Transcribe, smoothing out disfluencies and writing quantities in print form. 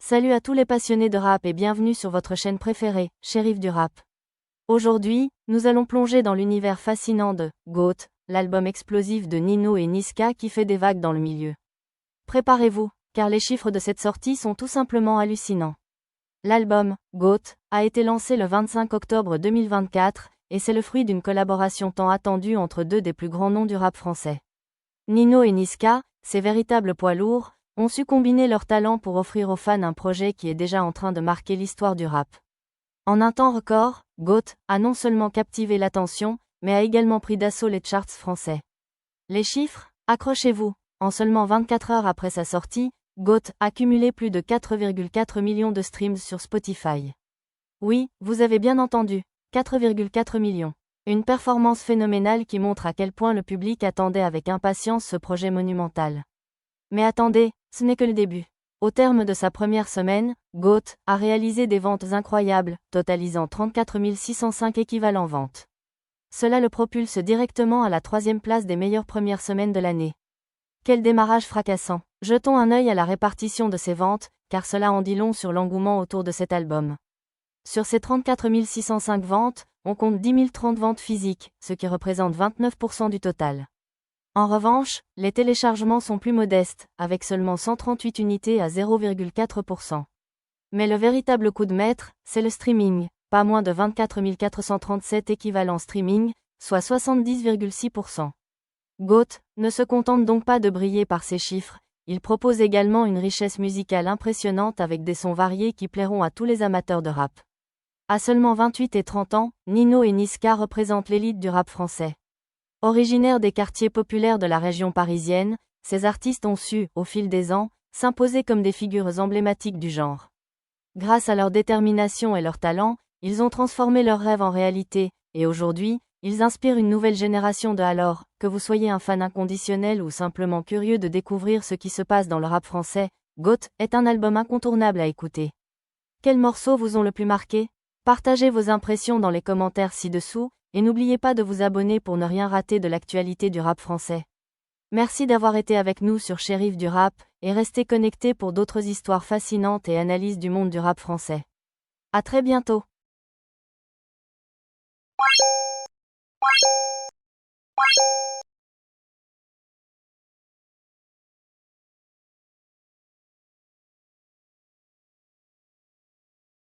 Salut à tous les passionnés de rap et bienvenue sur votre chaîne préférée, Shérif du rap. Aujourd'hui, nous allons plonger dans l'univers fascinant de GOAT, l'album explosif de Nino et Niska qui fait des vagues dans le milieu. Préparez-vous, car les chiffres de cette sortie sont tout simplement hallucinants. L'album GOAT a été lancé le 25 octobre 2024 et c'est le fruit d'une collaboration tant attendue entre deux des plus grands noms du rap français. Nino et Niska, ces véritables poids lourds, ont su combiner leurs talents pour offrir aux fans un projet qui est déjà en train de marquer l'histoire du rap. En un temps record, GOAT a non seulement captivé l'attention, mais a également pris d'assaut les charts français. Les chiffres, accrochez-vous, en seulement 24 heures après sa sortie, GOAT a cumulé plus de 4,4 millions de streams sur Spotify. Oui, vous avez bien entendu, 4,4 millions. Une performance phénoménale qui montre à quel point le public attendait avec impatience ce projet monumental. Mais attendez, ce n'est que le début. Au terme de sa première semaine, GOAT a réalisé des ventes incroyables, totalisant 34 605 équivalents ventes. Cela le propulse directement à la 3e place des meilleures premières semaines de l'année. Quel démarrage fracassant! Jetons un œil à la répartition de ces ventes, car cela en dit long sur l'engouement autour de cet album. Sur ces 34 605 ventes, on compte 10 030 ventes physiques, ce qui représente 29% du total. En revanche, les téléchargements sont plus modestes, avec seulement 138 unités à 0,4%. Mais le véritable coup de maître, c'est le streaming, pas moins de 24 437 équivalents streaming, soit 70,6%. GOAT ne se contente donc pas de briller par ses chiffres, il propose également une richesse musicale impressionnante avec des sons variés qui plairont à tous les amateurs de rap. À seulement 28 et 30 ans, Nino et Niska représentent l'élite du rap français. Originaires des quartiers populaires de la région parisienne, ces artistes ont su, au fil des ans, s'imposer comme des figures emblématiques du genre. Grâce à leur détermination et leur talent, ils ont transformé leurs rêves en réalité, et aujourd'hui, ils inspirent une nouvelle génération de alors, que vous soyez un fan inconditionnel ou simplement curieux de découvrir ce qui se passe dans le rap français, GOAT est un album incontournable à écouter. Quels morceaux vous ont le plus marqué? Partagez vos impressions dans les commentaires ci-dessous, et n'oubliez pas de vous abonner pour ne rien rater de l'actualité du rap français. Merci d'avoir été avec nous sur Shérif du rap, et restez connectés pour d'autres histoires fascinantes et analyses du monde du rap français. À très bientôt.